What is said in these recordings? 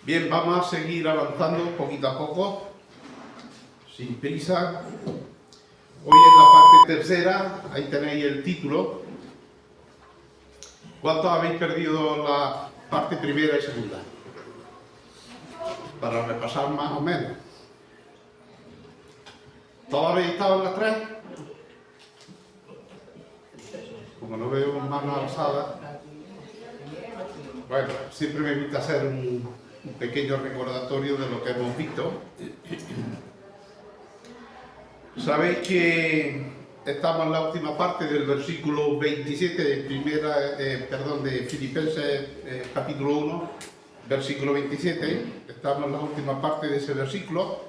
Bien, vamos a seguir avanzando poquito a poco, sin prisa. Hoy en la parte tercera, ahí tenéis el título. ¿Cuántos habéis perdido la parte primera y segunda? Para repasar más o menos. ¿Todos habéis estado en las tres? Como no veo manos alzadas. Bueno, siempre me gusta hacer un pequeño recordatorio de lo que hemos visto. Sabéis que estamos en la última parte del versículo 27 de Filipenses capítulo 1, versículo 27. Estamos en la última parte de ese versículo,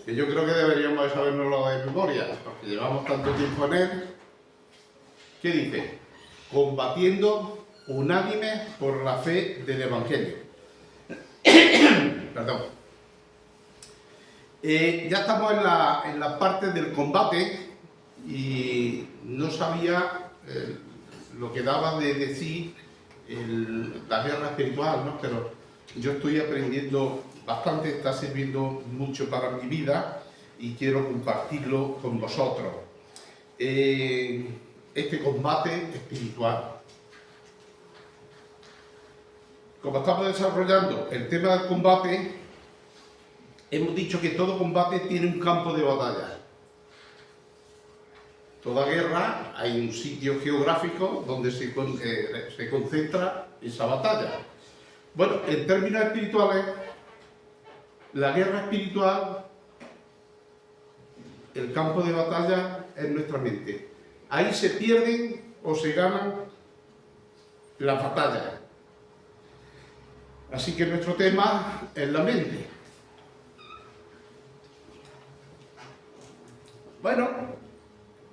que yo creo que deberíamos de sabérnoslo de memoria, porque llevamos tanto tiempo en él. ¿Qué dice? Combatiendo unánime por la fe del Evangelio. Perdón. Ya estamos en la parte del combate y no sabía lo que daba de decir la guerra espiritual, ¿no? Pero yo estoy aprendiendo bastante, está sirviendo mucho para mi vida y quiero compartirlo con vosotros. Este combate espiritual. Como estamos desarrollando el tema del combate, hemos dicho que todo combate tiene un campo de batalla. Toda guerra hay un sitio geográfico donde se concentra esa batalla. Bueno, en términos espirituales, la guerra espiritual, el campo de batalla es nuestra mente. Ahí se pierden o se ganan las batallas. Así que nuestro tema es la mente. Bueno,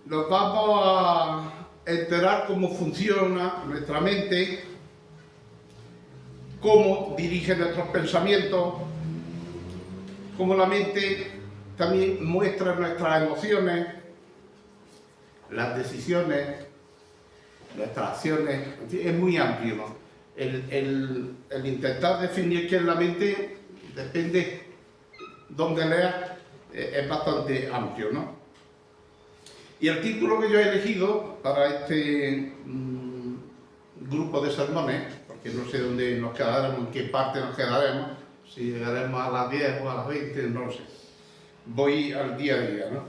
nos vamos a enterar cómo funciona nuestra mente, cómo dirige nuestros pensamientos, cómo la mente también muestra nuestras emociones, las decisiones, nuestras acciones. En fin, es muy amplio, ¿no? El intentar definir qué es la mente, depende donde leas, es bastante amplio, ¿no? Y el título que yo he elegido para este grupo de sermones, porque no sé dónde nos quedaremos, en qué parte nos quedaremos, si llegaremos a las 10 o a las 20, no lo sé. Voy al día a día, ¿no?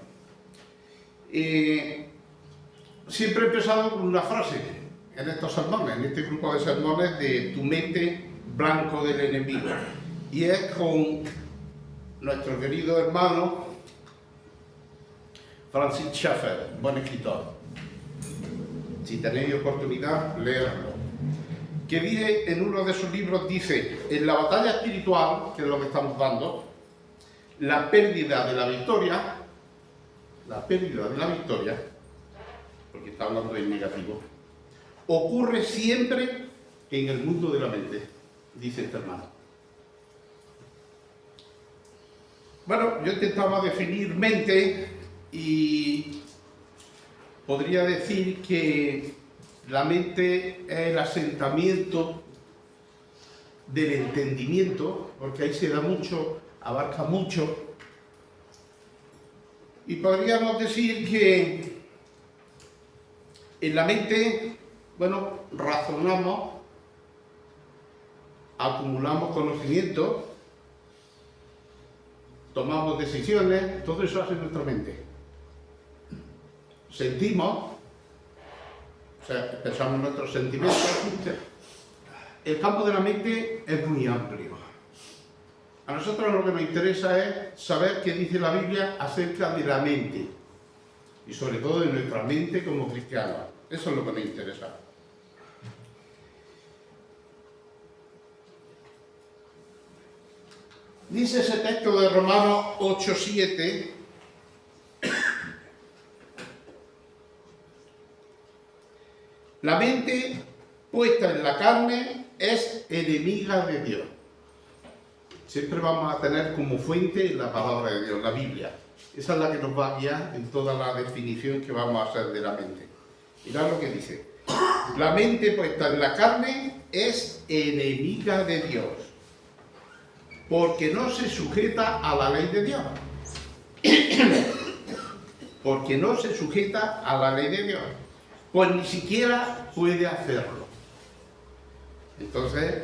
Siempre he empezado con una frase en estos sermones, en este grupo de sermones, de tu mente, blanco del enemigo. Y es con nuestro querido hermano Francis Schaeffer, buen escritor. Si tenéis oportunidad, leerlo. Que dice en uno de sus libros, dice, en la batalla espiritual, que es lo que estamos dando, la pérdida de la victoria, porque está hablando en negativo, ocurre siempre en el mundo de la mente, dice este hermano. Bueno, yo intentaba definir mente y podría decir que la mente es el asentamiento del entendimiento, porque ahí se da mucho, abarca mucho. Y podríamos decir que en la mente, bueno, razonamos, acumulamos conocimiento, tomamos decisiones, todo eso hace nuestra mente. Sentimos, o sea, expresamos nuestros sentimientos. El campo de la mente es muy amplio. A nosotros lo que nos interesa es saber qué dice la Biblia acerca de la mente y sobre todo de nuestra mente como cristianos. Eso es lo que nos interesa. Dice ese texto de Romanos 8:7, la mente puesta en la carne es enemiga de Dios. Siempre vamos a tener como fuente la palabra de Dios, la Biblia. Esa es la que nos va a guiar en toda la definición que vamos a hacer de la mente. Mirad lo que dice. La mente puesta en la carne es enemiga de Dios. porque no se sujeta a la ley de Dios. Porque no se sujeta a la ley de Dios. Pues ni siquiera puede hacerlo. Entonces,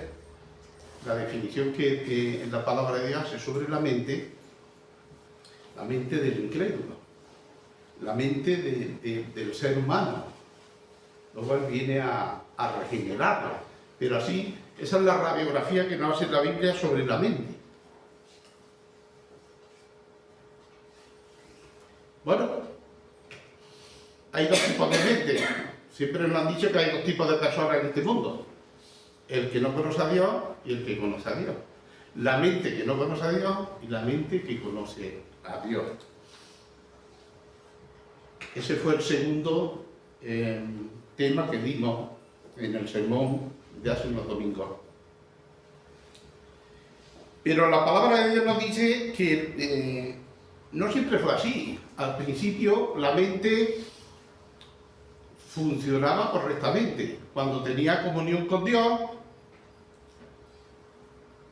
la definición que en la palabra de Dios es sobre la mente del incrédulo, la mente del ser humano, lo cual viene a regenerarlo. Pero así, esa es la radiografía que nos hace la Biblia sobre la mente. Bueno, hay dos tipos de mente. Siempre nos han dicho que hay dos tipos de personas en este mundo. El que no conoce a Dios y el que conoce a Dios. La mente que no conoce a Dios y la mente que conoce a Dios. Ese fue el segundo tema que dimos en el sermón de hace unos domingos. Pero la palabra de Dios nos dice que no siempre fue así. Al principio la mente funcionaba correctamente. Cuando tenía comunión con Dios,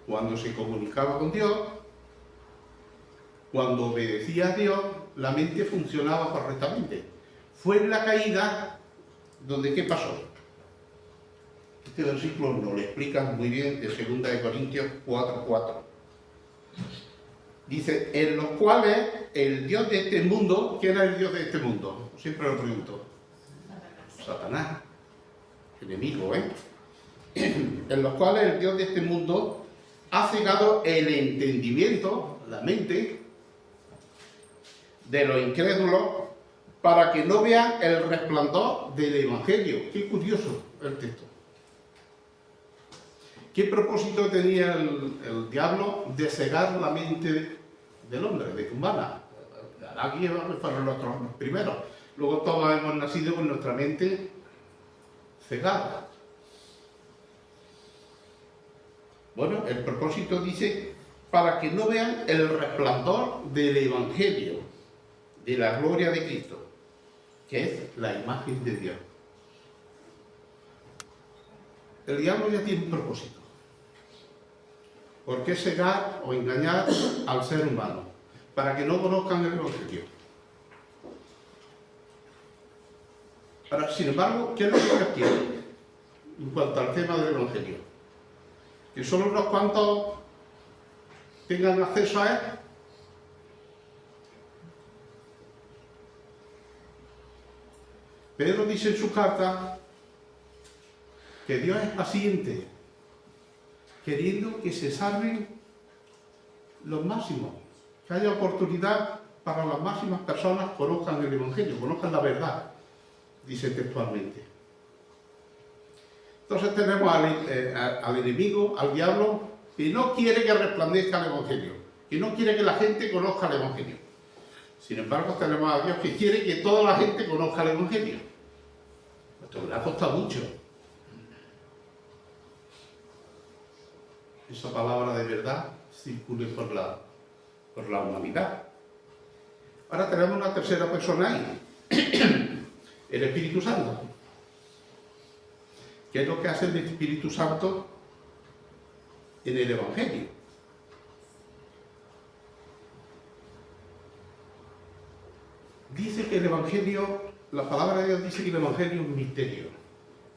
cuando se comunicaba con Dios, cuando obedecía a Dios, la mente funcionaba correctamente. Fue en la caída donde ¿qué pasó? Este versículo nos lo explica muy bien de 2 Corintios 4:4. Dice, en los cuales el Dios de este mundo, ¿quién era el Dios de este mundo? Siempre lo pregunto. Satanás, enemigo, en los cuales el Dios de este mundo ha cegado el entendimiento, la mente, de los incrédulos, para que no vean el resplandor del Evangelio. Qué curioso el texto. ¿Qué propósito tenía el diablo de cegar la mente del hombre, de humana? Aquí fueron los primeros. Luego todos hemos nacido con nuestra mente cegada. Bueno, el propósito dice, para que no vean el resplandor del Evangelio, de la gloria de Cristo, que es la imagen de Dios. El diablo ya tiene un propósito. ¿Por qué cegar o engañar al ser humano? Para que no conozcan el Evangelio. Ahora, sin embargo, ¿qué es lo que Dios quiere en cuanto al tema del Evangelio? Que solo unos cuantos tengan acceso a él. Pedro dice en su carta que Dios es paciente, queriendo que se salven los máximos, que haya oportunidad para las máximas personas conozcan el Evangelio, conozcan la verdad, dice textualmente. Entonces tenemos al enemigo, al diablo, que no quiere que resplandezca el Evangelio, que no quiere que la gente conozca el Evangelio. Sin embargo, tenemos a Dios que quiere que toda la gente conozca el Evangelio. Esto le ha costado mucho. Esa palabra de verdad circule por la humanidad. Ahora tenemos una tercera persona ahí, el Espíritu Santo. ¿Qué es lo que hace el Espíritu Santo en el Evangelio? Dice que el Evangelio, la palabra de Dios dice que el Evangelio es un misterio.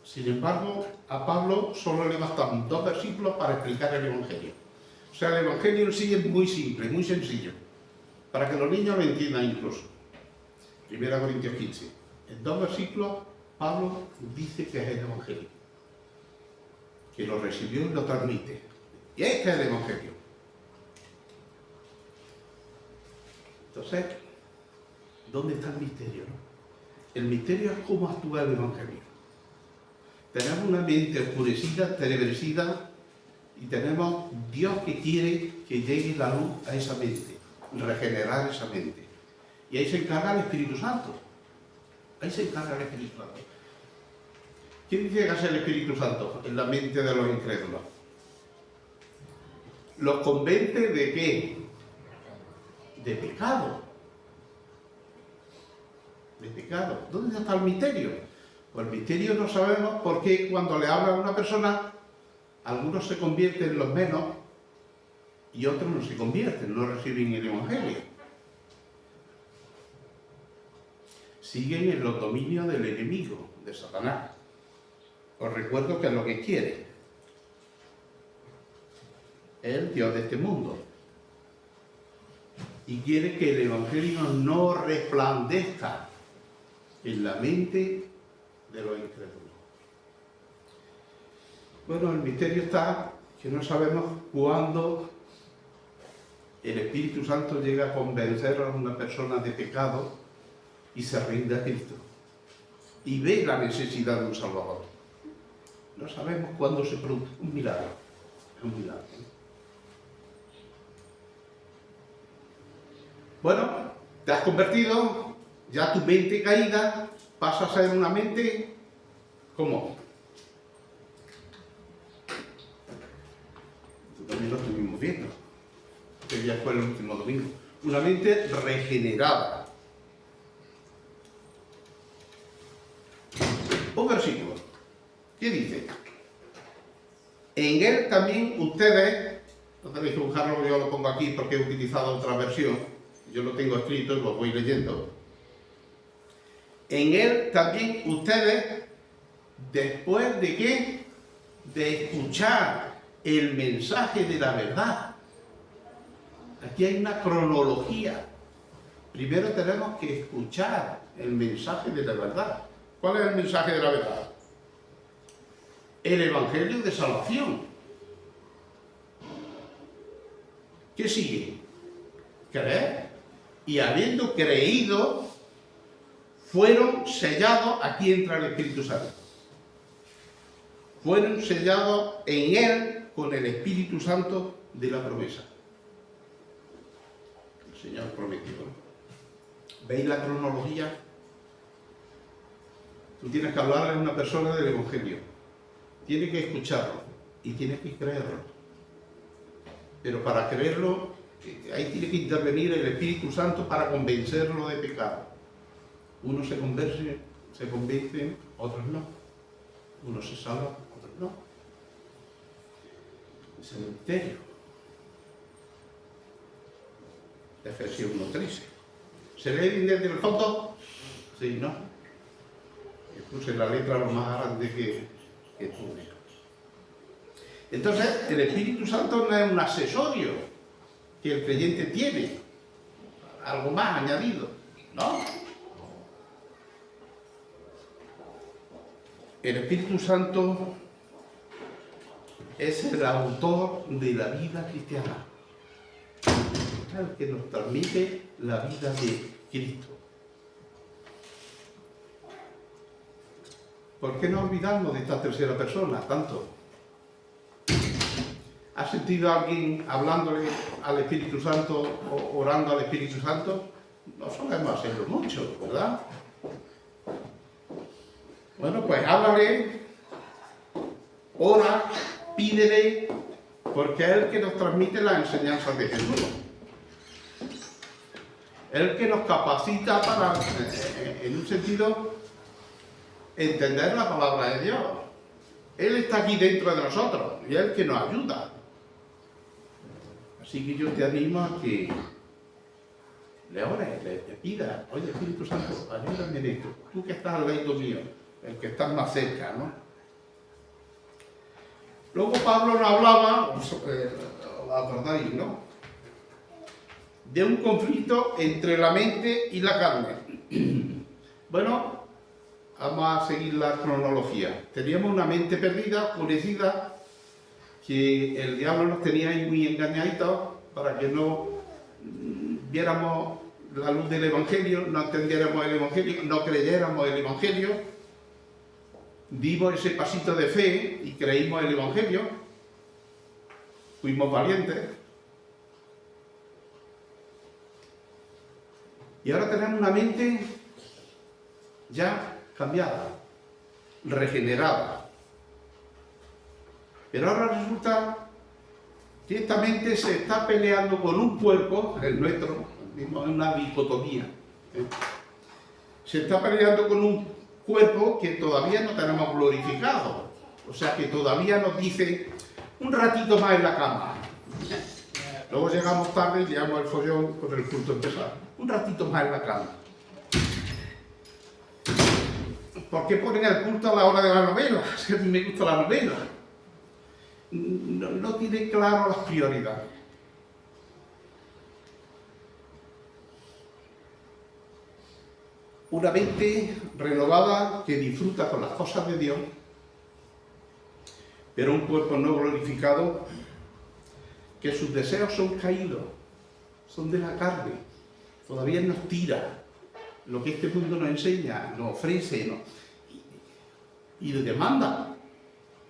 Sin embargo, a Pablo solo le bastan 2 versículos para explicar el Evangelio. O sea, el Evangelio en sí es muy simple, muy sencillo, para que los niños lo entiendan incluso. 1 Corintios 15. En 2 versículos, Pablo dice que es el Evangelio, que lo recibió y lo transmite. Y este es el Evangelio. Entonces, ¿dónde está el misterio? El misterio es cómo actúa el Evangelio. Tenemos una mente oscurecida, tenebrecida, y tenemos Dios que quiere que llegue la luz a esa mente, regenerar esa mente. Y ahí se encarga el Espíritu Santo. Ahí se encarga el Espíritu Santo. ¿Quién dice que hace el Espíritu Santo en la mente de los incrédulos? ¿Los convence de qué? De pecado. De pecado. ¿Dónde está el misterio? Pues el misterio no sabemos por qué cuando le habla a una persona, algunos se convierten en los menos y otros no se convierten, no reciben el Evangelio. Siguen en los dominios del enemigo, de Satanás. Os recuerdo que es lo que quiere. Es el Dios de este mundo. Y quiere que el Evangelio no resplandezca en la mente de los incrédulos. Bueno, el misterio está que no sabemos cuándo el Espíritu Santo llega a convencer a una persona de pecado y se rinde a Cristo. Y ve la necesidad de un Salvador. No sabemos cuándo se produce un milagro. Es un milagro. Bueno, te has convertido, ya tu mente caída pasa a ser una mente, ¿cómo? También lo estuvimos viendo, que ya fue el último domingo. Una mente regenerada. Un versículo. ¿Qué dice? En él también ustedes, no tenéis que buscarlo, yo lo pongo aquí porque he utilizado otra versión, yo lo tengo escrito y lo voy leyendo. En él también ustedes, después de qué? De escuchar el mensaje de la verdad. Aquí hay una cronología. Primero tenemos que escuchar el mensaje de la verdad. ¿Cuál es el mensaje de la verdad? El Evangelio de salvación. ¿Qué sigue? Creer. Y habiendo creído, fueron sellados, aquí entra el Espíritu Santo. Fueron sellados en él con el Espíritu Santo de la promesa. El Señor prometió. ¿Veis la cronología? Tú tienes que hablarle a una persona del Evangelio. Tienes que escucharlo y tienes que creerlo. Pero para creerlo, ahí tiene que intervenir el Espíritu Santo para convencerlo de pecado. Unos se convencen, otros no. Unos se salvan, otros no. Es el misterio. Efesios 1:13. ¿Se lee bien desde el fondo? Sí, ¿no? Yo puse la letra lo más grande que tuve. Entonces, el Espíritu Santo no es un accesorio que el creyente tiene, algo más añadido, ¿no? El Espíritu Santo es el autor de la vida cristiana, el que nos transmite la vida de Cristo. ¿Por qué no olvidamos de esta tercera persona tanto? ¿Ha sentido a alguien hablándole al Espíritu Santo o orando al Espíritu Santo? No solemos hacerlo mucho, ¿verdad? Bueno, pues háblale, ora, pídele, porque es el que nos transmite las enseñanzas de Jesús. Es el que nos capacita para, en un sentido, entender la palabra de Dios. Él está aquí dentro de nosotros y es el que nos ayuda. Así que yo te animo a que le ores, le pidas, oye Espíritu Santo, ayúdame en esto. Tú que estás al lado mío, el que estás más cerca, ¿no? Luego Pablo nos hablaba, ¿os acordáis, no? De un conflicto entre la mente y la carne. Bueno, vamos a seguir la cronología. Teníamos una mente perdida, oscurecida, que el diablo nos tenía ahí muy engañaditos para que no viéramos la luz del Evangelio, no entendiéramos el Evangelio, no creyéramos el Evangelio. Dimos ese pasito de fe y creímos el Evangelio. Fuimos valientes. Y ahora tenemos una mente ya cambiada, regenerada. Pero ahora resulta que esta mente se está peleando con un cuerpo, el nuestro, es una dicotomía. Se está peleando con un cuerpo que todavía no tenemos glorificado. O sea, que todavía nos dice un ratito más en la cama. Luego llegamos tarde y llegamos al follón con el culto empezar. Un ratito más en la cama. ¿Por qué ponen el culto a la hora de la novela? Si a mí me gusta la novela. No tiene claro las prioridades. Una mente renovada que disfruta con las cosas de Dios, pero un cuerpo no glorificado, que sus deseos son caídos, son de la carne, todavía nos tira lo que este mundo nos enseña, nos ofrece, y le demanda.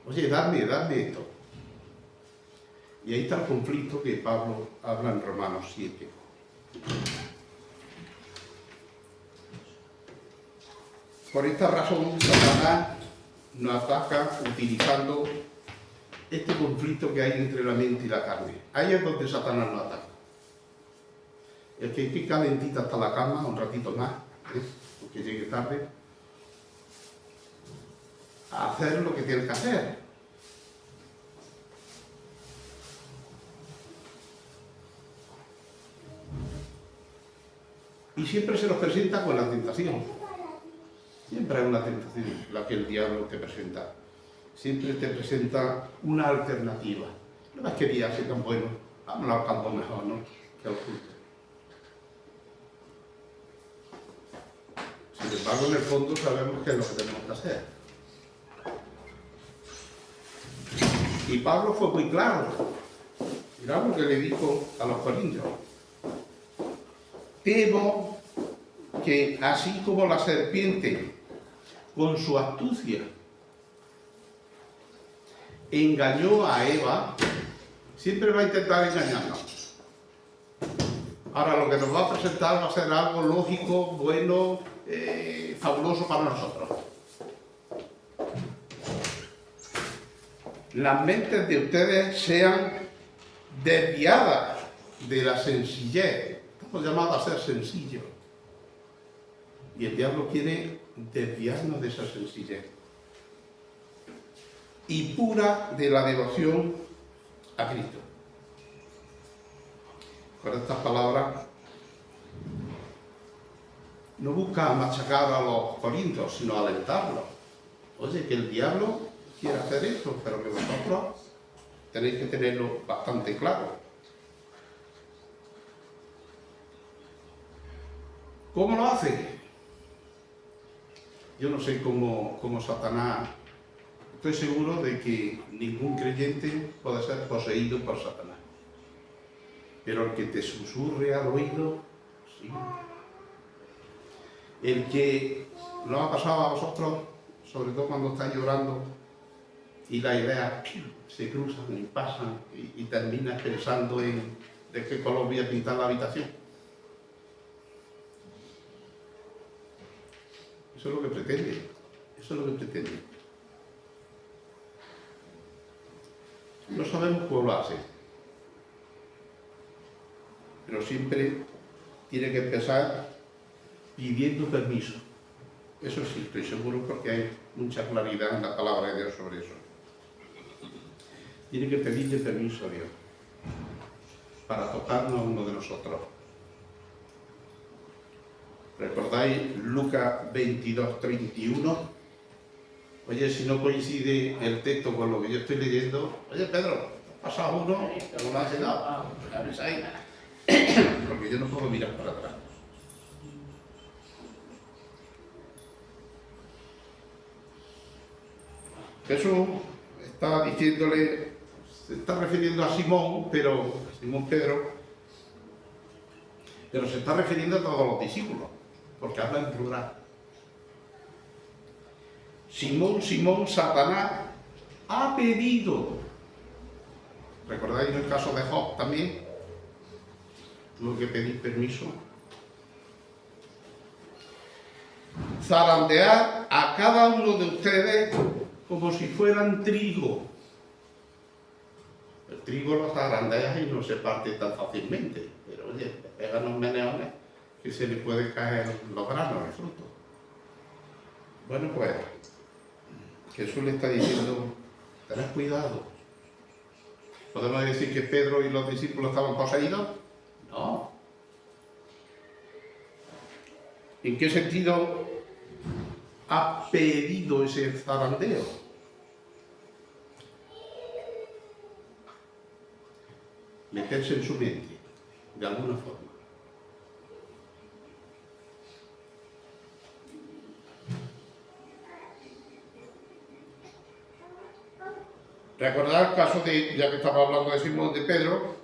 Oye, dame esto. Y ahí está el conflicto que Pablo habla en Romanos 7. Por esta razón, Satanás nos ataca utilizando este conflicto que hay entre la mente y la carne. Ahí es donde Satanás nos ataca. El que calentita hasta la cama, un ratito más, porque llegue tarde, a hacer lo que tiene que hacer. Y siempre se nos presenta con la tentación. Siempre hay una tentación, la que el diablo te presenta. Siempre te presenta una alternativa. No es que día sea tan bueno, vamos al campo mejor, ¿no? Que al culto. Sin embargo, en el fondo sabemos qué es lo que tenemos que hacer. Y Pablo fue muy claro. Mirad lo que le dijo a los corintios. Temo que así como la serpiente, con su astucia, engañó a Eva, siempre va a intentar engañarnos. Ahora lo que nos va a presentar va a ser algo lógico, bueno, fabuloso para nosotros. Las mentes de ustedes sean desviadas de la sencillez. Estamos llamados a ser sencillos. Y el diablo quiere desviarnos de esa sencillez. Y pura de la devoción a Cristo. Con estas palabras, no busca machacar a los corintios, sino alentarlos. Oye, que el diablo quiere hacer esto, pero que vosotros tenéis que tenerlo bastante claro. ¿Cómo lo hace? Yo no sé cómo Satanás. Estoy seguro de que ningún creyente puede ser poseído por Satanás. Pero el que te susurre al oído, sí. El que lo ha pasado a vosotros, sobre todo cuando estáis llorando, y las ideas se cruzan y pasan, y terminas pensando en de qué color voy a pintar la habitación. Eso es lo que pretende. Eso es lo que pretende. No sabemos cómo lo hace. Pero siempre tiene que empezar pidiendo permiso. Eso sí, estoy seguro porque hay mucha claridad en la palabra de Dios sobre eso. Tiene que pedirle permiso a Dios para tocarnos a uno de nosotros. ¿Recordáis Lucas 22:31? Oye, si no coincide el texto con lo que yo estoy leyendo, oye Pedro, ha pasado uno, ¿cómo lo has llegado? Avisáis. Porque yo no puedo mirar para atrás. Jesús está diciéndole, se está refiriendo a Simón, pero Simón Pedro, pero se está refiriendo a todos los discípulos, porque habla en plural. Simón, Simón, Satanás ha pedido. ¿Recordáis en el caso de Job también? Tuvo que pedir permiso. Zarandear a cada uno de ustedes como si fueran trigo. El trigo lo zarandeas y no se parte tan fácilmente. Pero oye, le pegan los meneones que se le puede caer los granos, el fruto. Bueno, pues Jesús le está diciendo, tened cuidado. ¿Podemos decir que Pedro y los discípulos estaban poseídos? No. ¿En qué sentido ha pedido ese zarandeo? Meterse en su mente, de alguna forma. Recordad el caso de, ya que estaba hablando de Simón de Pedro,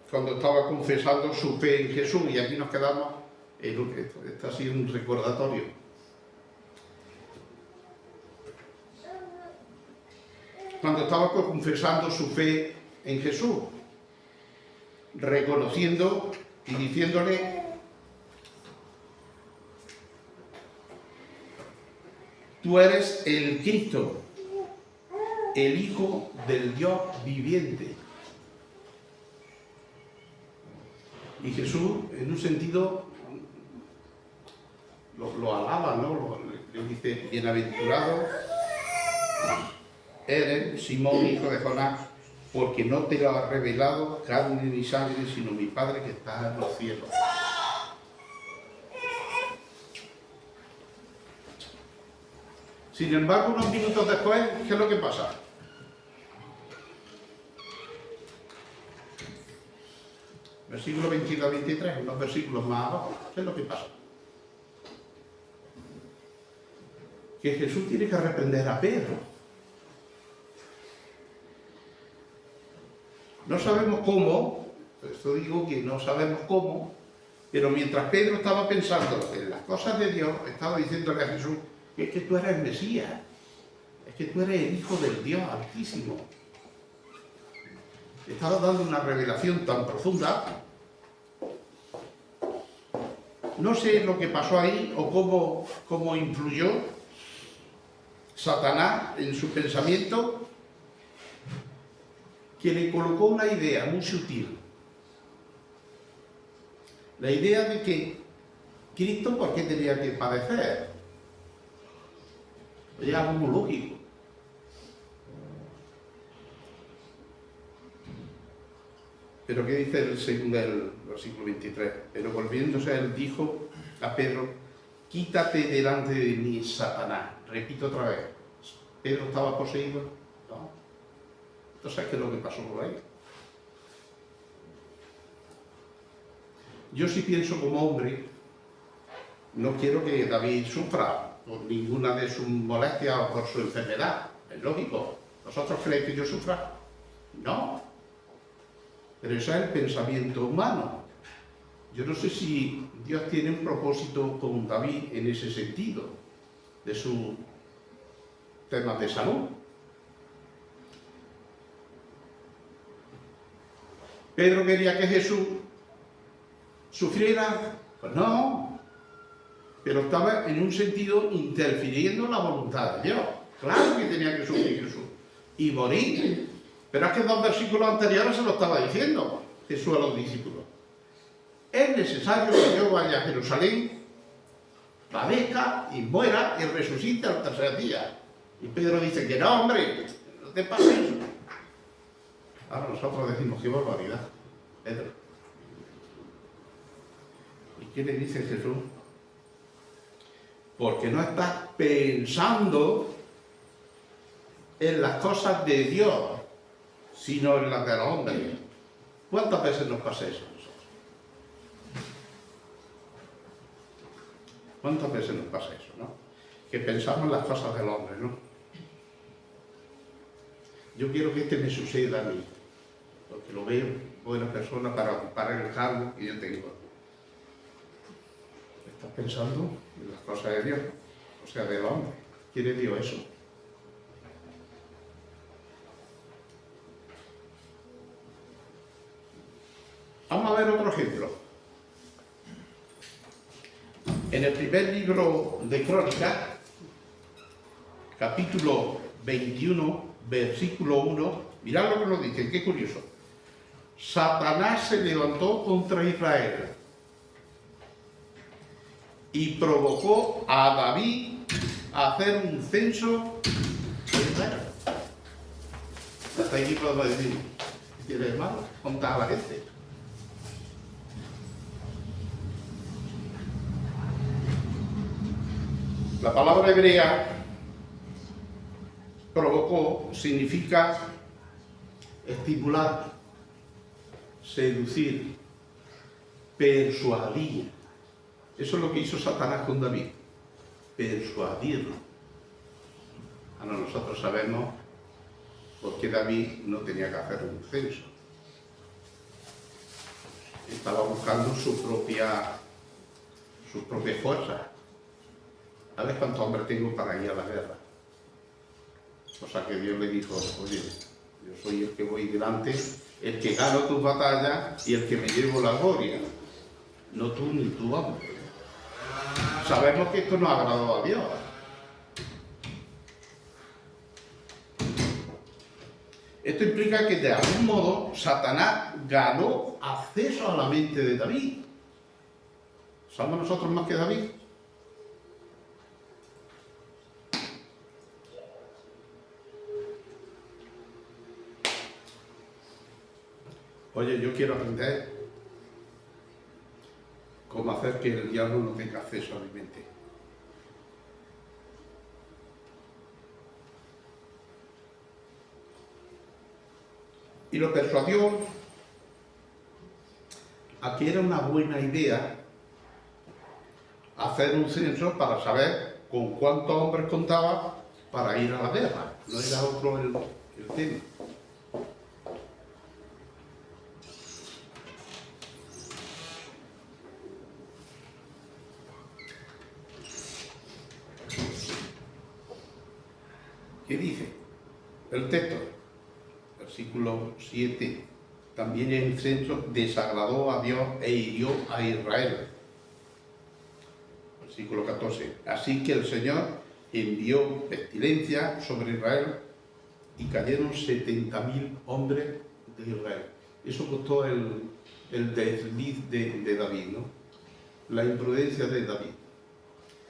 cuando estaba confesando su fe en Jesús, y aquí nos quedamos, esto ha sido un recordatorio. Cuando estaba confesando su fe en Jesús, reconociendo y diciéndole: tú eres el Cristo, el Hijo del Dios viviente. Y Jesús, en un sentido, lo alaba, ¿no? Le dice: bienaventurado eres, Simón, hijo de Jonás, porque no te lo ha revelado carne ni sangre, sino mi Padre que está en los cielos. Sin embargo, unos minutos después, ¿qué es lo que pasa? Versículo 22 a 23, unos versículos más abajo, ¿qué es lo que pasa? Que Jesús tiene que reprender a Pedro. No sabemos cómo, por eso digo que no sabemos cómo, pero mientras Pedro estaba pensando en las cosas de Dios, estaba diciéndole a Jesús: es que tú eres el Mesías, es que tú eres el Hijo del Dios Altísimo. Estaba dando una revelación tan profunda. No sé lo que pasó ahí o cómo influyó Satanás en su pensamiento, que le colocó una idea muy sutil. La idea de que Cristo, ¿por qué tenía que padecer? Es algo muy lógico. Pero ¿qué dice el versículo 23? Pero volviéndose, él dijo a Pedro: quítate delante de mí, Satanás. Repito otra vez: ¿Pedro estaba poseído? No. Entonces, ¿qué es lo que pasó por ahí? Yo, si pienso como hombre, no quiero que David sufra por ninguna de sus molestias o por su enfermedad. Es lógico. ¿Vosotros creéis que yo sufra? No. Pero ese es el pensamiento humano. Yo no sé si Dios tiene un propósito con David en ese sentido, de sus temas de salud. ¿Pedro quería que Jesús sufriera? Pues no. Pero estaba en un sentido interfiriendo en la voluntad de Dios. Claro que tenía que sufrir Jesús y morir. Pero es que 2 versículos anteriores se lo estaba diciendo Jesús a los discípulos. Es necesario que yo vaya a Jerusalén, padezca y muera y resucite al tercer día. Y Pedro dice que no, hombre, no te pasa eso. Ahora nosotros decimos: qué barbaridad, Pedro. ¿Y qué le dice Jesús? Porque no estás pensando en las cosas de Dios, sino en las del hombre. ¿Cuántas veces nos pasa eso a nosotros? ¿Cuántas veces nos pasa eso, no? Que pensamos en las cosas del hombre, ¿no? Yo quiero que me suceda a mí, porque lo veo buena persona para ocupar el cargo que yo tengo. ¿Estás pensando en las cosas de Dios? O sea, del hombre. ¿Quiere Dios eso? Vamos a ver otro ejemplo. En el primer libro de Crónicas, capítulo 21, versículo 1, mirad lo que nos dice, qué curioso. Satanás se levantó contra Israel y provocó a David a hacer un censo de Israel. Hasta aquí podemos decir. tiene de malo contar a la gente. La palabra hebrea provocó significa estimular, seducir, persuadir. Eso es lo que hizo Satanás con David, persuadirlo. Ahora nosotros sabemos por qué David no tenía que hacer un censo. Estaba buscando sus propias fuerzas. A ver cuántos hombres tengo para ir a la guerra. O sea que Dios le dijo, oye, yo soy el que voy delante, el que gano tus batallas y el que me llevo la gloria. No tú ni tu hombre. Sabemos que esto no ha agradado a Dios. Esto implica que de algún modo Satanás ganó acceso a la mente de David. ¿Somos nosotros más que David? Oye, yo quiero aprender cómo hacer que el diablo no tenga acceso a mi mente. Y lo persuadió a que era una buena idea hacer un censo para saber con cuántos hombres contaba para ir a la guerra. No era otro el tema. ¿Qué dice el texto? Versículo 7. También el censo desagradó a Dios e hirió a Israel. Versículo 14. Así que el Señor envió pestilencia sobre Israel y cayeron 70.000 hombres de Israel. Eso costó el desliz de David, ¿no? La imprudencia de David.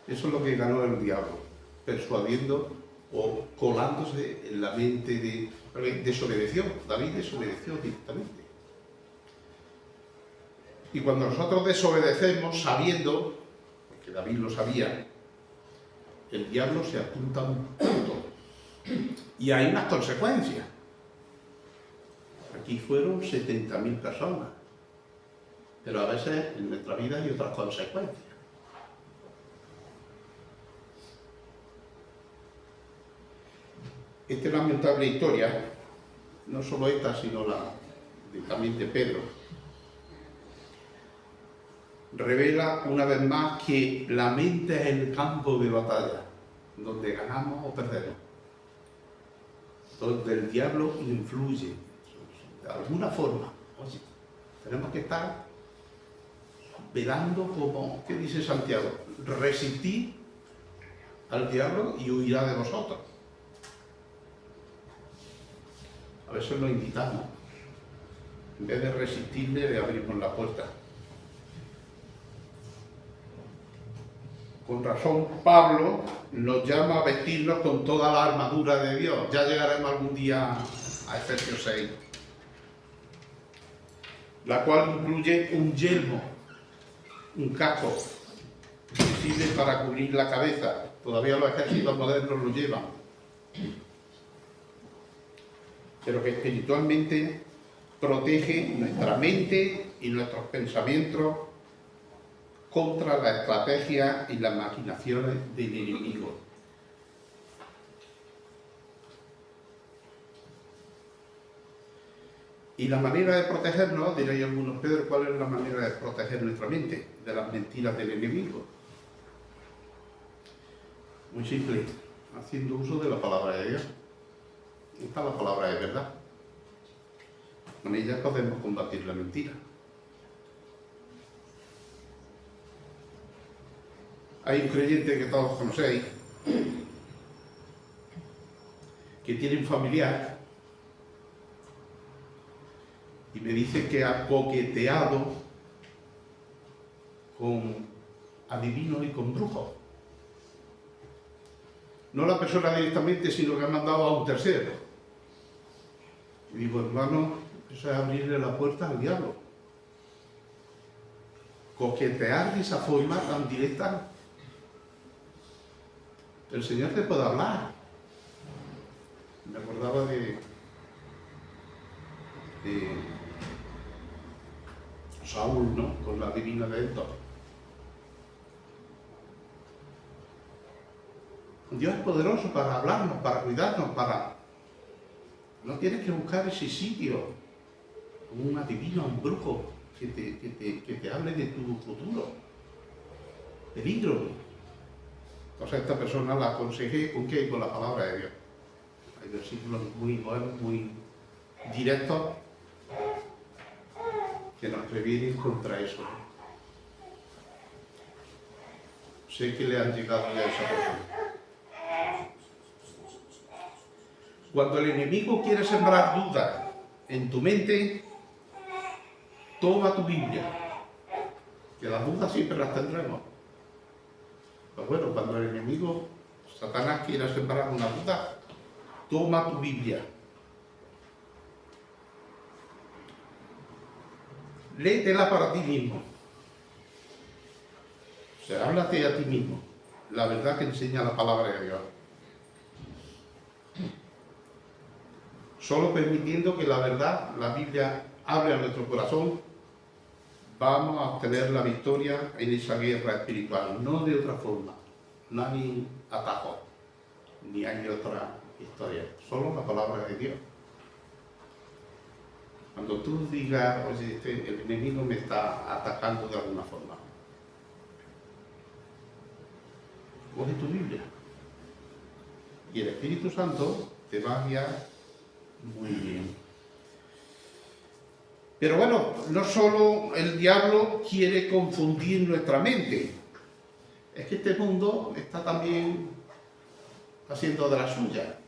Eso es lo que ganó el diablo, persuadiendo o colándose en la mente de... Desobedeció, David desobedeció directamente. Y cuando nosotros desobedecemos sabiendo, porque David lo sabía, el diablo se apunta a un punto. Y hay unas consecuencias. Aquí fueron 70.000 personas. Pero a veces en nuestra vida hay otras consecuencias. Esta lamentable historia, no solo esta, sino también de Pedro, revela una vez más que la mente es el campo de batalla, donde ganamos o perdemos, donde el diablo influye, de alguna forma. Oye, tenemos que estar velando como, ¿qué dice Santiago? Resistid al diablo y huirá de vosotros. A veces lo invitamos. En vez de resistirle, le abrimos la puerta. Con razón, Pablo nos llama a vestirnos con toda la armadura de Dios. Ya llegaremos algún día a Efesios 6. La cual incluye un yelmo, un casco, que sirve para cubrir la cabeza. Todavía los ejércitos modernos lo llevan. Pero que espiritualmente protege nuestra mente y nuestros pensamientos contra la estrategia y las maquinaciones del enemigo. Y la manera de protegernos, diréis algunos, Pedro, ¿cuál es la manera de proteger nuestra mente de las mentiras del enemigo? Muy simple, haciendo uso de la palabra de Dios. Esta es la palabra de verdad. Con ella podemos combatir la mentira. Hay un creyente que todos conocéis, que tiene un familiar y me dice que ha coqueteado con adivinos y con brujos. No la persona directamente, sino que ha mandado a un tercero. Y digo, hermano, Eso es abrirle la puerta al diablo. Coquetear de esa forma tan directa. El Señor te puede hablar. Me acordaba de Saúl, ¿no? Con la divina de Héctor. Dios es poderoso para hablarnos, para cuidarnos, para... No tienes que buscar ese sitio, un adivino, un brujo, que te hable de tu futuro. Peligro. Entonces a esta persona la aconsejé con qué? Con la palabra de Dios. Hay versículos muy buenos, muy directos, que nos previenen contra eso. Sé que le han llegado ya a esa persona. Cuando el enemigo quiere sembrar dudas en tu mente, toma tu Biblia, que las dudas siempre las tendremos. Pero bueno, cuando el enemigo, Satanás, quiere sembrar una duda, toma tu Biblia. Léetela para ti mismo. O sea, háblate a ti mismo. La verdad que enseña la palabra de Dios. Solo permitiendo que la verdad, la Biblia, hable a nuestro corazón, vamos a obtener la victoria en esa guerra espiritual, no de otra forma. No hay atajos, ni hay otra historia, solo la palabra de Dios. Cuando tú digas, oye, el enemigo me está atacando de alguna forma, coge tu Biblia y el Espíritu Santo te va a guiar muy bien. Pero bueno, no solo el diablo quiere confundir nuestra mente, es que este mundo está también haciendo de la suya.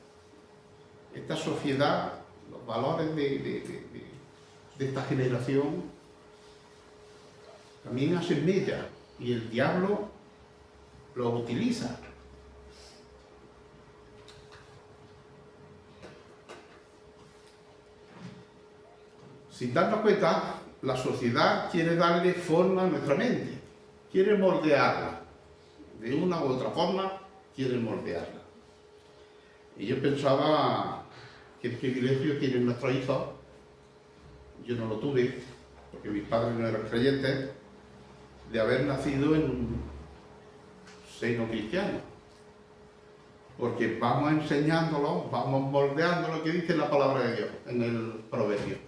Esta sociedad, los valores de esta generación también hacen mella y el diablo los utiliza. Sin darnos cuenta, la sociedad quiere darle forma a nuestra mente, quiere moldearla. De una u otra forma, quiere moldearla. Y yo pensaba que el privilegio tienen nuestros hijos. Yo no lo tuve, porque mis padres no eran creyentes, de haber nacido en un seno cristiano. Porque vamos enseñándolo, vamos moldeando lo que dice la palabra de Dios en el proverbio.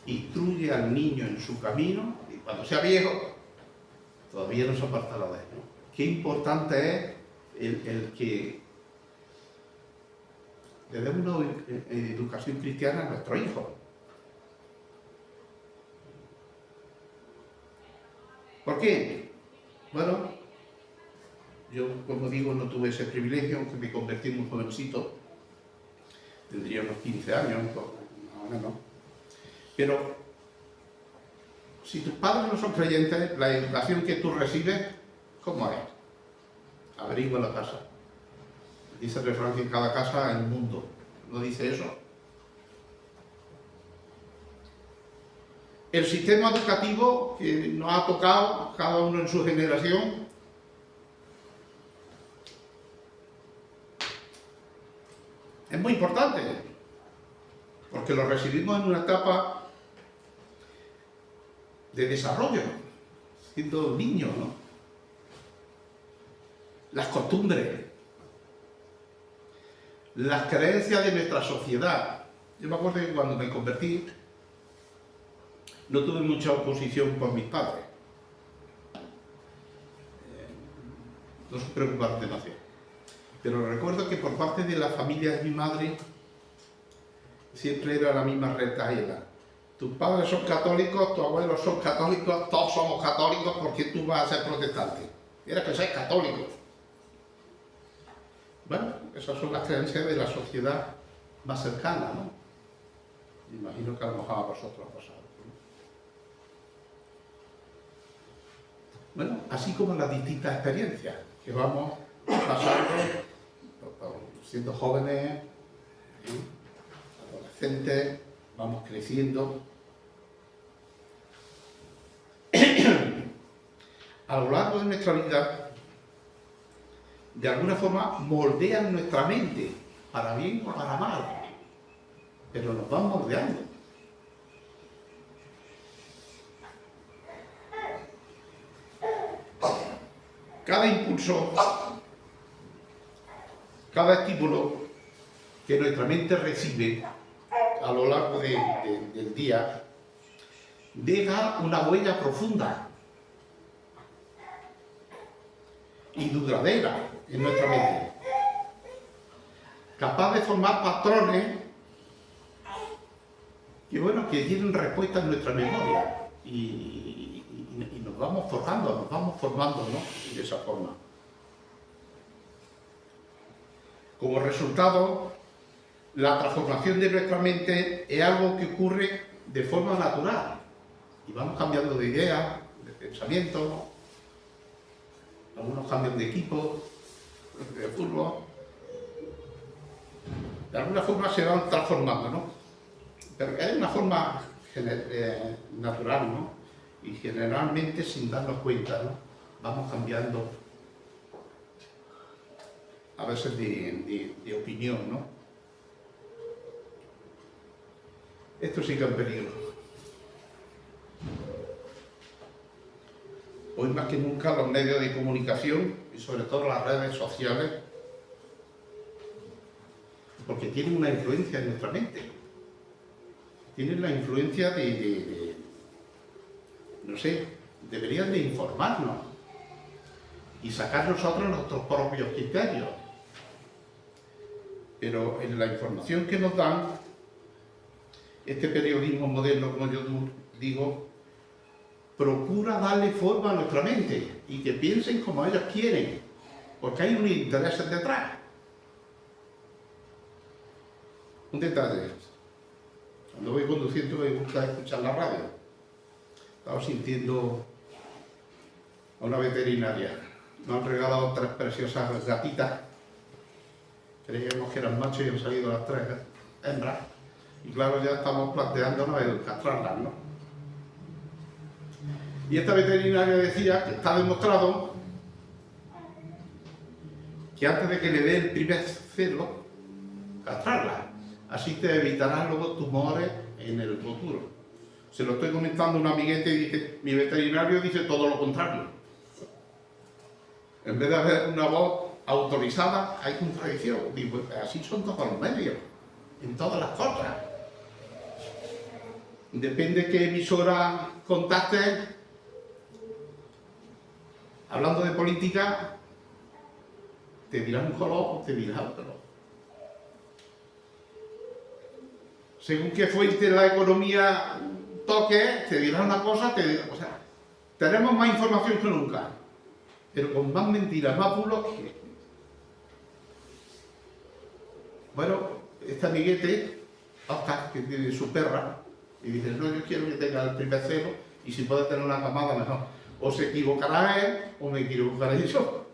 Instruye al niño en su camino y cuando sea viejo, todavía no se apartará de él, ¿no? Qué importante es el que le demos una educación cristiana a nuestros hijos. ¿Por qué? Bueno, yo, como digo, no tuve ese privilegio, aunque me convertí muy jovencito. Tendría unos 15 años, más o menos. Pero, si tus padres no son creyentes, la educación que tú recibes, ¿cómo es? Averigua la casa. Dice el refrán que en cada casa hay un mundo. ¿No dice eso? El sistema educativo que nos ha tocado, cada uno en su generación, es muy importante, porque lo recibimos en una etapa de desarrollo, siendo niños, ¿no? Las costumbres, las creencias de nuestra sociedad. Yo me acuerdo que cuando me convertí, no tuve mucha oposición por mis padres. No se preocuparon demasiado. Pero recuerdo que por parte de la familia de mi madre, siempre era la misma retaíla. Tus padres son católicos, tus abuelos son católicos, todos somos católicos porque tú vas a ser protestante. Era que seas católico. Bueno, esas son las creencias de la sociedad más cercana, ¿no? Me imagino que a lo mejor a vosotros ha pasado. Bueno, así como las distintas experiencias que vamos pasando, siendo jóvenes, adolescentes, vamos creciendo. A lo largo de nuestra vida, de alguna forma moldean nuestra mente, para bien o para mal, pero nos van moldeando. Cada impulso, cada estímulo que nuestra mente recibe a lo largo del día deja una huella profunda y duradera en nuestra mente, capaz de formar patrones que tienen respuesta en nuestra memoria y nos vamos forjando, nos vamos formando, ¿no?, de esa forma. Como resultado, la transformación de nuestra mente es algo que ocurre de forma natural y vamos cambiando de idea, de pensamiento, algunos cambian de equipo, de fútbol. De alguna forma se van transformando, ¿no? Pero es una forma natural, ¿no? Y generalmente sin darnos cuenta, ¿no? Vamos cambiando a veces de opinión, ¿no? Esto sí que es un peligro. Hoy más que nunca los medios de comunicación y sobre todo las redes sociales, porque tienen una influencia en nuestra mente, tienen la influencia no sé, deberían de informarnos y sacar nosotros nuestros propios criterios. Pero en la información que nos dan, este periodismo moderno, como yo digo, procura darle forma a nuestra mente y que piensen como ellos quieren, porque hay un interés detrás. Un detalle, cuando voy conduciendo me gusta escuchar la radio. Estaba sintiendo a una veterinaria. Nos han regalado 3 preciosas gatitas. Creíamos que eran machos y han salido las 3 hembras. Y claro, ya estamos planteándonos el castrarlas, ¿no? Y esta veterinaria decía que está demostrado que antes de que le dé el primer celo, castrarla. Así te evitarás luego tumores en el futuro. Se lo estoy comentando a un amiguete y dice, mi veterinario dice todo lo contrario. En vez de haber una voz autorizada, hay contradicción. Digo, así son todos los medios, en todas las cosas. Depende de qué emisora contactes. Hablando de política, te dirán un color o te dirán otro. Según qué fuente la economía toque, te dirán una cosa, o sea, tenemos más información que nunca, pero con más mentiras, más bulos que... Bueno, este amiguete, Oscar, que tiene su perra, y dice, no, yo quiero que tenga el primer celo, y si puede tener una camada, mejor. O se equivocará él, o me equivocaré yo.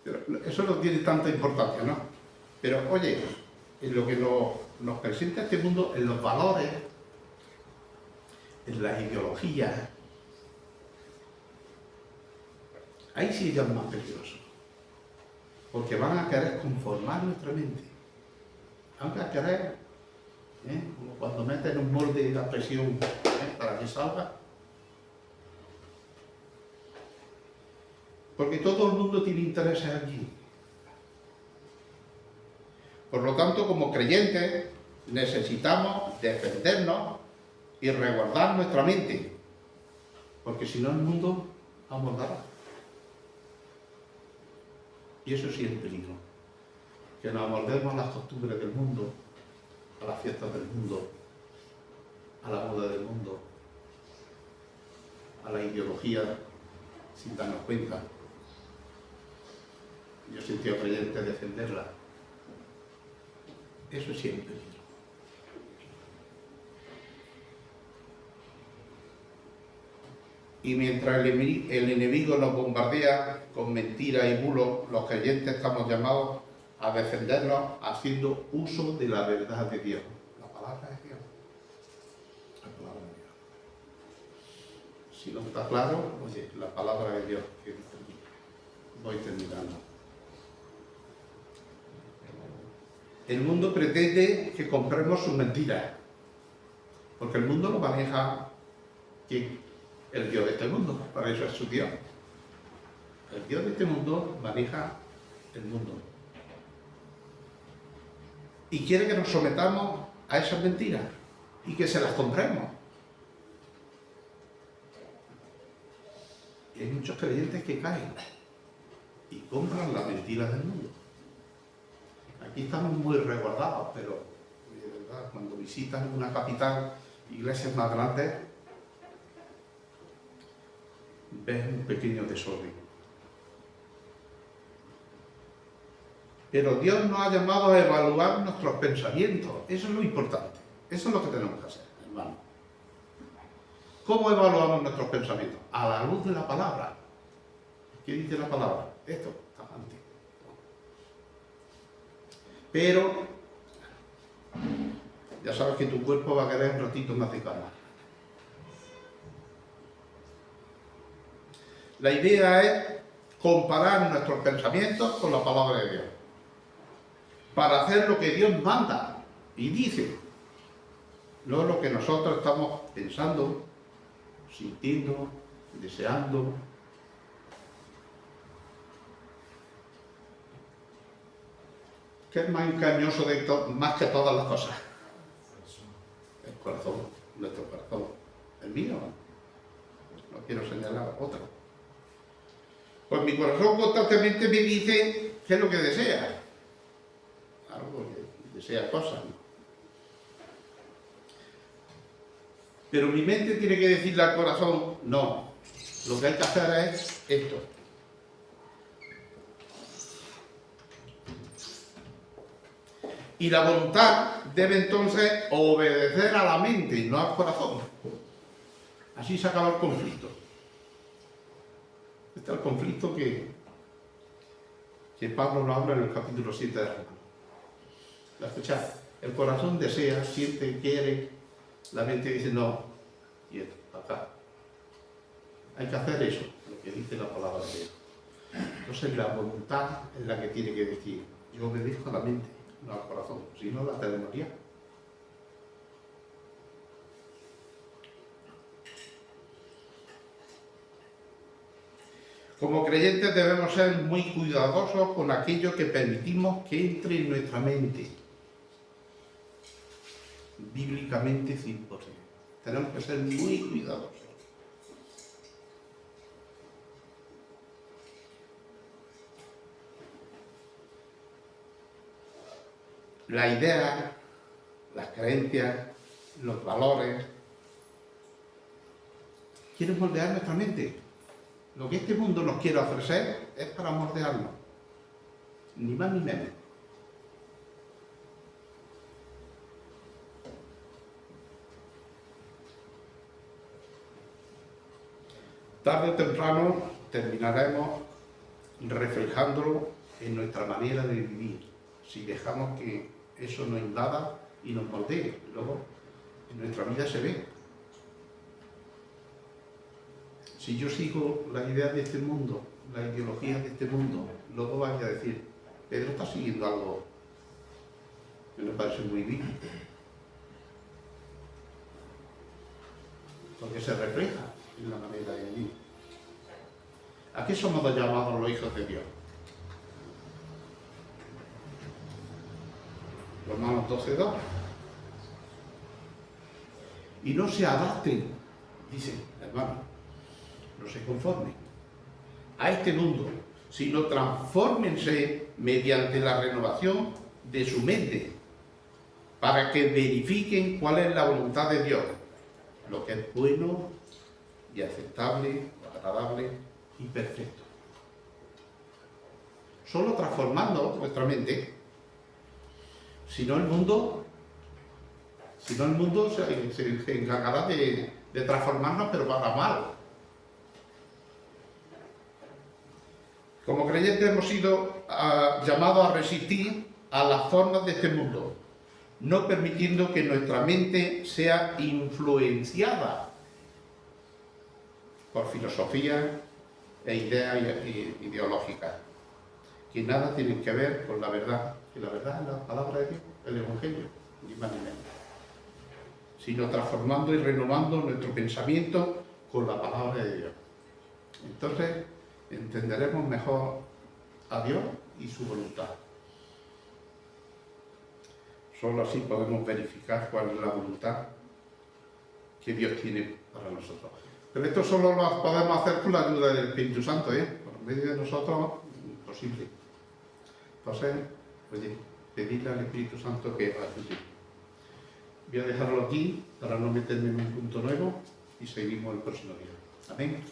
Pero eso no tiene tanta importancia, ¿no? Pero, oye, en lo que nos presenta este mundo, en los valores, en las ideologías, ahí sí ya es más peligroso. Porque van a querer conformar nuestra mente. Van a querer, como cuando meten un molde de la presión para que salga. Porque todo el mundo tiene intereses aquí. Por lo tanto, como creyentes, necesitamos defendernos y resguardar nuestra mente, porque si no el mundo amoldará. Y eso sí es peligro, que nos amoldemos a las costumbres del mundo, a las fiestas del mundo, a la moda del mundo, a la ideología, sin darnos cuenta. Yo he sentido creyente defenderla. Eso sí es un peligro. Y mientras el enemigo nos bombardea con mentiras y bulos, los creyentes estamos llamados a defendernos haciendo uso de la verdad de Dios, la palabra de Dios. Si no está claro, oye, la palabra de Dios, que voy terminando. El mundo pretende que compremos sus mentiras, porque el mundo lo maneja ¿quién? El Dios de este mundo, para eso es su Dios. El Dios de este mundo maneja el mundo. Y quiere que nos sometamos a esas mentiras y que se las compremos. Y hay muchos creyentes que caen y compran las mentiras del mundo. Aquí estamos muy resguardados, pero de verdad, cuando visitan una capital, iglesias más grandes, ves un pequeño desorden. Pero Dios nos ha llamado a evaluar nuestros pensamientos. Eso es lo importante. Eso es lo que tenemos que hacer, hermano. ¿Cómo evaluamos nuestros pensamientos? A la luz de la palabra. ¿Qué dice la palabra? Esto, tajante. Pero ya sabes que tu cuerpo va a querer un ratito más de calma. La idea es comparar nuestros pensamientos con la palabra de Dios, para hacer lo que Dios manda y dice, no lo que nosotros estamos pensando, sintiendo, deseando. ¿Qué es más engañoso más que todas las cosas? El corazón, nuestro corazón. El mío. No quiero señalar otro. Pues mi corazón constantemente me dice qué es lo que desea. Algo que desea cosas, ¿no? Pero mi mente tiene que decirle al corazón, no, lo que hay que hacer es esto. Y la voluntad debe entonces obedecer a la mente y no al corazón. Así se acaba el conflicto. Este es el conflicto que Pablo nos habla en el capítulo 7 de Romanos. ¿La escucháis? El corazón desea, siente, quiere, la mente dice no, y esto, acá. Hay que hacer eso, lo que dice la palabra de Dios. Entonces la voluntad es la que tiene que decir, yo obedezco a la mente, no al corazón, si no la tenemos ya. Como creyentes debemos ser muy cuidadosos con aquello que permitimos que entre en nuestra mente. Bíblicamente 100%. Tenemos que ser muy cuidadosos. La idea, las creencias, los valores, quieren moldear nuestra mente. Lo que este mundo nos quiere ofrecer es para moldearnos, ni más ni menos. Tarde o temprano terminaremos reflejándolo en nuestra manera de vivir, si dejamos que eso nos invada y nos moldee. Luego en nuestra vida se ve. Si yo sigo las ideas de este mundo, las ideologías de este mundo, luego vaya a decir, Pedro está siguiendo algo que me parece muy bien. Porque se refleja en la manera de vivir. ¿A qué somos llamados los hijos de Dios? Romanos 12:2. Y no se adapten, dice hermano, no se conformen a este mundo, sino transfórmense mediante la renovación de su mente, para que verifiquen cuál es la voluntad de Dios, lo que es bueno y aceptable, agradable y perfecto. Solo transformando nuestra mente, si no el mundo se encargará de transformarnos, pero para mal. Como creyentes hemos sido llamados a resistir a las formas de este mundo, no permitiendo que nuestra mente sea influenciada por filosofía e ideas ideológicas, que nada tienen que ver con la verdad, que la verdad es la palabra de Dios, el Evangelio, ni más ni menos, sino transformando y renovando nuestro pensamiento con la palabra de Dios. Entonces entenderemos mejor a Dios y su voluntad. Solo así podemos verificar cuál es la voluntad que Dios tiene para nosotros. Pero esto solo lo podemos hacer con la ayuda del Espíritu Santo, ¿eh? Por medio de nosotros, imposible. Entonces, oye, pedirle al Espíritu Santo que ayude. Voy a dejarlo aquí para no meterme en un punto nuevo y seguimos el próximo día. Amén.